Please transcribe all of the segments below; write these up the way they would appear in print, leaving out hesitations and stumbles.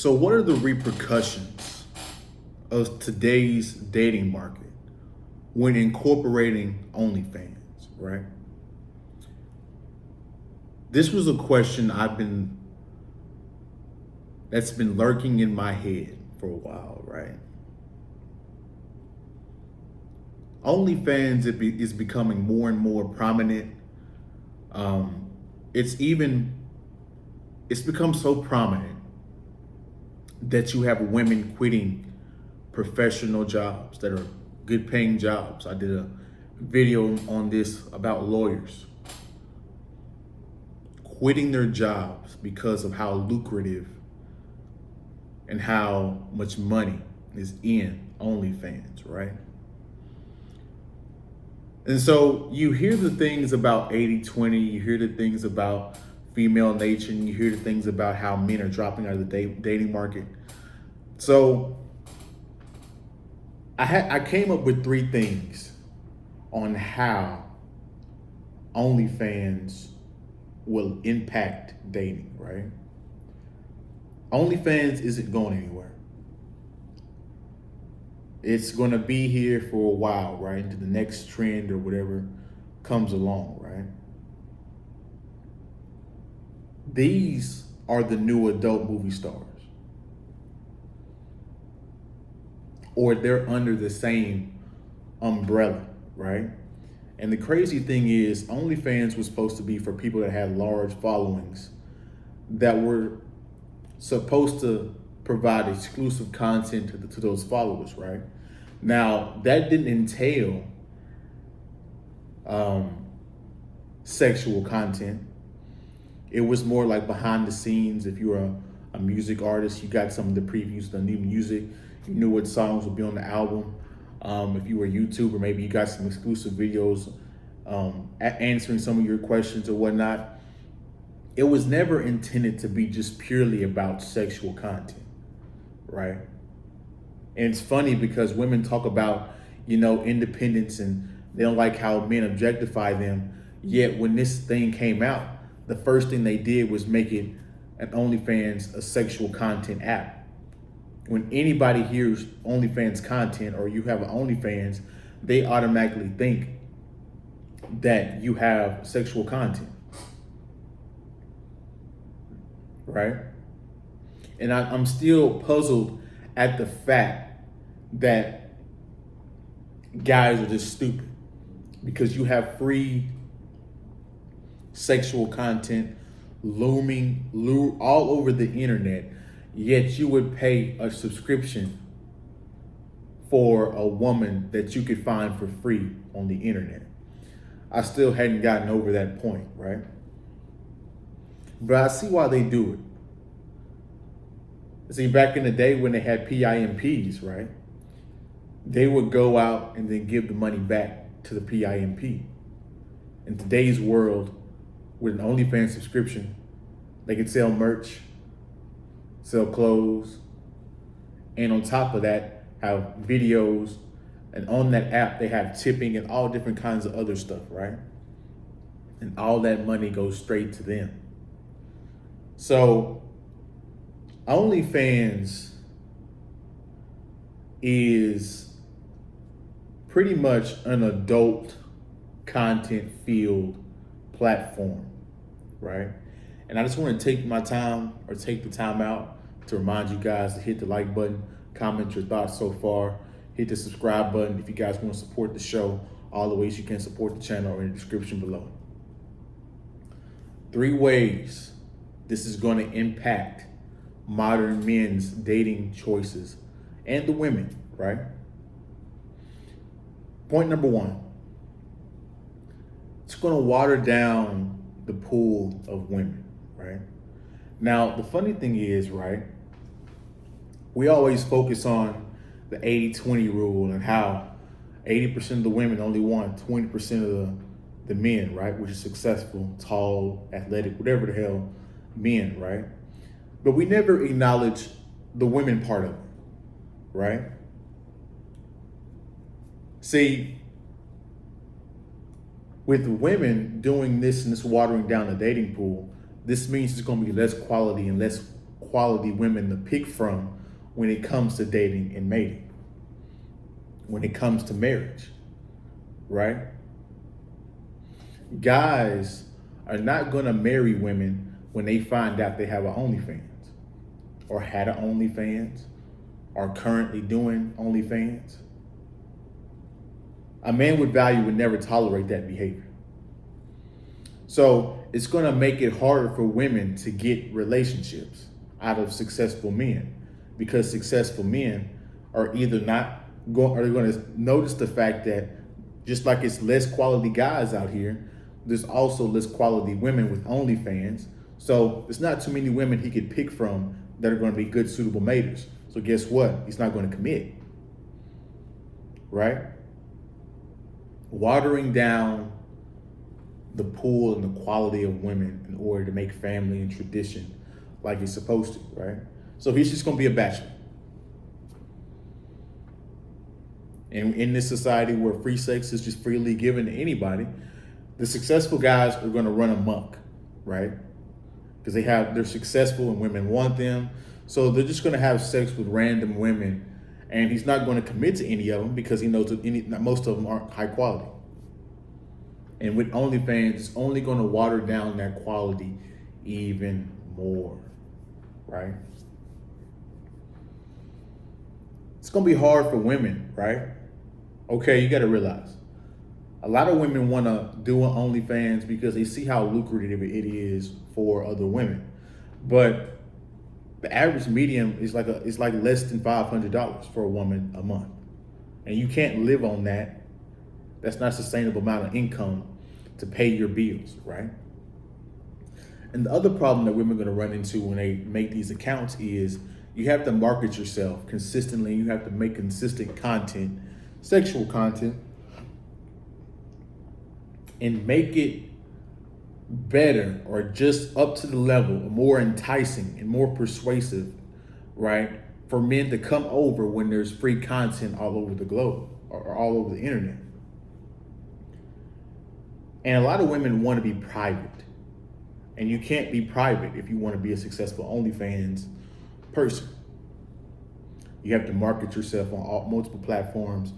So, what are the repercussions of today's dating market when incorporating OnlyFans, right? This was a question that's been lurking in my head for a while, right? OnlyFans is becoming more and more prominent. Um, it's even it's become so prominent that you have women quitting professional jobs that are good paying jobs. I did a video on this about lawyers quitting their jobs because of how lucrative and how much money is in OnlyFans, right? And so you hear the things about 80-20, you hear the things about female nature, and you hear the things about how men are dropping out of the dating market. So I came up with 3 things on how OnlyFans will impact dating, right? OnlyFans isn't going anywhere. It's going to be here for a while, right? Into the next trend or whatever comes along, right? These are the new adult movie stars, or they're under the same umbrella, right? And the crazy thing is, OnlyFans was supposed to be for people that had large followings that were supposed to provide exclusive content to those followers, right? Now, that didn't entail sexual content. It was more like behind the scenes. If you're a music artist, you got some of the previews of the new music. You knew what songs would be on the album. If you were a YouTuber, maybe you got some exclusive videos answering some of your questions or whatnot. It was never intended to be just purely about sexual content, right? And it's funny because women talk about, independence, and they don't like how men objectify them. Yet when this thing came out, the first thing they did was make it an OnlyFans, a sexual content app. When anybody hears OnlyFans content or you have an OnlyFans, they automatically think that you have sexual content, right? And I'm still puzzled at the fact that guys are just stupid because you have free sexual content looming all over the internet, yet you would pay a subscription for a woman that you could find for free on the internet. I still hadn't gotten over that point, right? But I see why they do it. See, back in the day when they had PIMPs, right? They would go out and then give the money back to the PIMP. In today's world, with an OnlyFans subscription, they can sell merch, sell clothes, and on top of that, have videos. And on that app, they have tipping and all different kinds of other stuff, right? And all that money goes straight to them. So, OnlyFans is pretty much an adult content field platform, right? And I just want to take the time out to remind you guys to hit the like button, comment your thoughts so far, hit the subscribe button if you guys want to support the show. All the ways you can support the channel are in the description below. 3 ways this is going to impact modern men's dating choices and the women, right? Point number 1, it's going to water down the pool of women, right? Now, the funny thing is, right, we always focus on the 80-20 rule and how 80% of the women only want 20% of the men, right? Which is successful, tall, athletic, whatever the hell, men, right? But we never acknowledge the women part of it, right? See, with women doing this and this watering down the dating pool, this means it's going to be less quality and less quality women to pick from when it comes to dating and mating, when it comes to marriage, right? Guys are not going to marry women when they find out they have an OnlyFans or had an OnlyFans or currently doing OnlyFans. A man with value would never tolerate that behavior. So it's going to make it harder for women to get relationships out of successful men, because successful men are either not going, are going to notice the fact that just like it's less quality guys out here, there's also less quality women with OnlyFans. So there's not too many women he could pick from that are going to be good, suitable maters. So guess what? He's not going to commit, right? Watering down the pool and the quality of women in order to make family and tradition like it's supposed to, right? So he's just going to be a bachelor. And in this society where free sex is just freely given to anybody, the successful guys are going to run amok, right? Because they're successful and women want them. So they're just going to have sex with random women, and he's not going to commit to any of them because he knows that most of them aren't high quality. And with OnlyFans, it's only going to water down that quality even more, right? It's going to be hard for women, right? Okay, you got to realize a lot of women want to do an OnlyFans because they see how lucrative it is for other women. But the average medium is like less than $500 for a woman a month. And you can't live on that. That's not a sustainable amount of income to pay your bills, right? And the other problem that women are going to run into when they make these accounts is you have to market yourself consistently. You have to make consistent content, sexual content, and make it better or just up to the level, more enticing and more persuasive, right? For men to come over when there's free content all over the globe or all over the internet. And a lot of women want to be private. And you can't be private if you want to be a successful OnlyFans person. You have to market yourself on multiple platforms.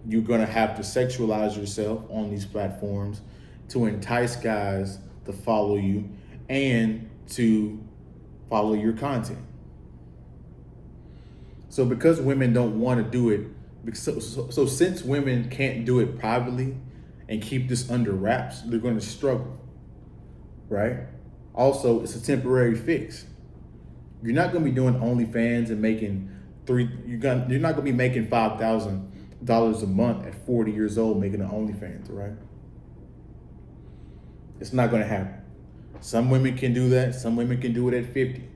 You're going to have to sexualize yourself on these platforms to entice guys to follow you and to follow your content. So because women don't want to do it, so since women can't do it privately and keep this under wraps, they're going to struggle, right? Also, it's a temporary fix. You're not going to be doing OnlyFans and making you're not going to be making $5,000 a month at 40 years old making an OnlyFans, right? It's not going to happen. Some women can do that. Some women can do it at 50,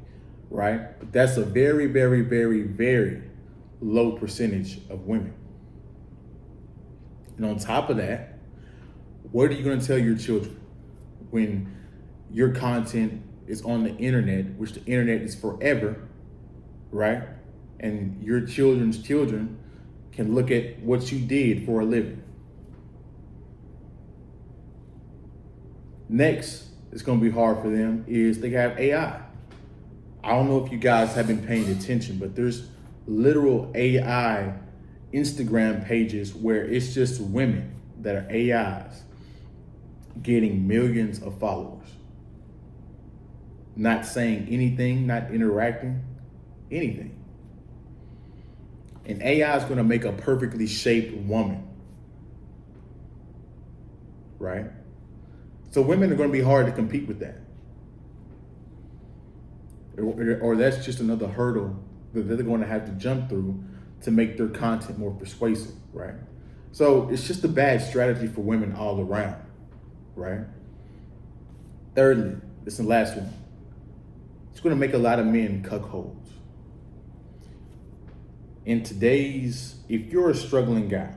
right? But that's a very, very, very, very low percentage of women. And on top of that, what are you going to tell your children when your content is on the internet, which the internet is forever, right? And your children's children can look at what you did for a living. Next, it's going to be hard for them is they have AI. I don't know if you guys have been paying attention, but there's literal AI Instagram pages where it's just women that are AIs getting millions of followers. Not saying anything, not interacting, anything. And AI is going to make a perfectly shaped woman, right? So women are going to be hard to compete with that. Or that's just another hurdle that they're going to have to jump through to make their content more persuasive, right? So it's just a bad strategy for women all around, right? Thirdly, this is the last one. It's going to make a lot of men cuckolds. If you're a struggling guy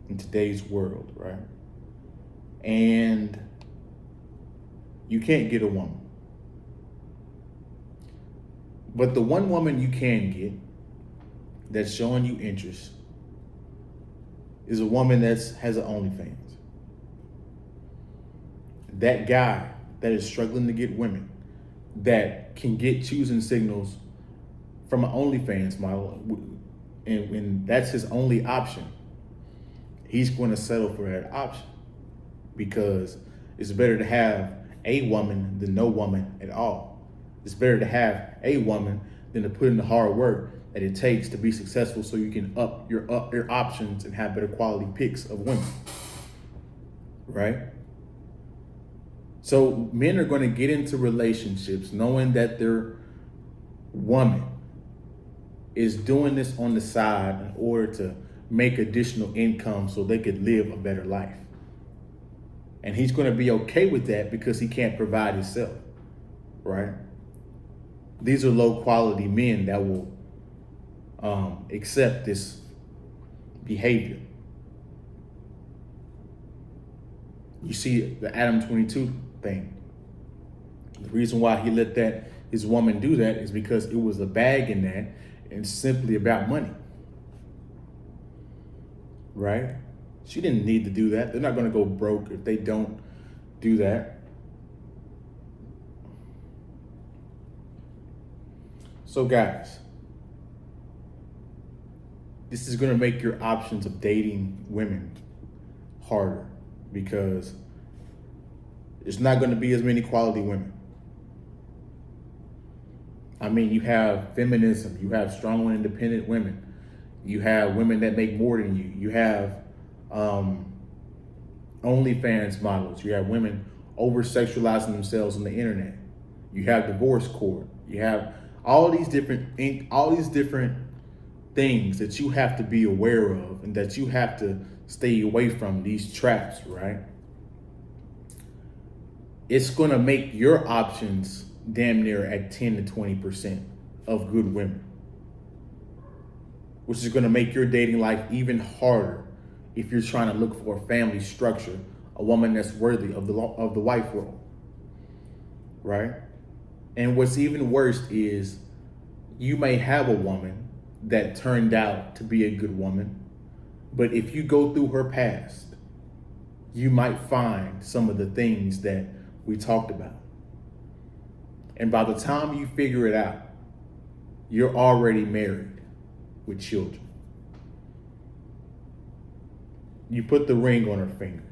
in today's world, right? And you can't get a woman. But the one woman you can get that's showing you interest is a woman that has an OnlyFans. That guy that is struggling to get women, that can get choosing signals from an OnlyFans model, and when that's his only option, he's going to settle for that option, because it's better to have a woman than no woman at all. It's better to have a woman than to put in the hard work that it takes to be successful, so you can up your options and have better quality picks of women, right? So men are going to get into relationships knowing that their woman is doing this on the side in order to make additional income so they could live a better life. And he's going to be okay with that because he can't provide himself, right? These are low quality men that will accept this behavior. You see the Adam 22 thing. The reason why he let his woman do that is because it was a bag in that, and simply about money, right? She didn't need to do that. They're not going to go broke if they don't do that. So guys, this is going to make your options of dating women harder, because there's not going to be as many quality women. I mean, you have feminism, you have strong and independent women, you have women that make more than you, you have OnlyFans models, you have women over-sexualizing themselves on the internet, you have divorce court, you have all these different things that you have to be aware of and that you have to stay away from, these traps, right? It's going to make your options damn near at 10 to 20% of good women, which is going to make your dating life even harder if you're trying to look for a family structure, a woman that's worthy of the wife role, right? And what's even worse is you may have a woman that turned out to be a good woman, but if you go through her past, you might find some of the things that we talked about. And by the time you figure it out, you're already married with children. You put the ring on her finger,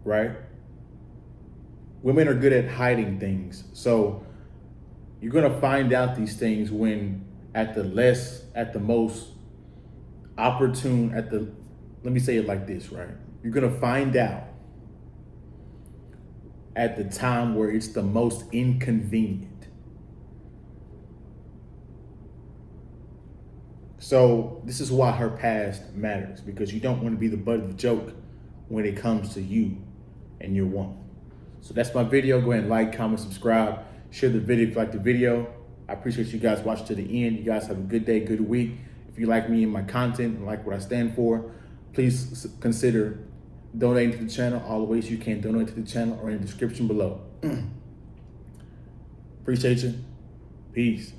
right? Women are good at hiding things. So you're going to find out these things when at the most opportune, let me say it like this, right? You're going to find out at the time where it's the most inconvenient. So this is why her past matters, because you don't want to be the butt of the joke when it comes to you and your woman. So that's my video. Go ahead and like, comment, subscribe, share the video if you like the video. I appreciate you guys watching to the end. You guys have a good day, good week. If you like me and my content and like what I stand for, please consider donating to the channel. All the ways you can donate to the channel are in the description below. Appreciate you. Peace.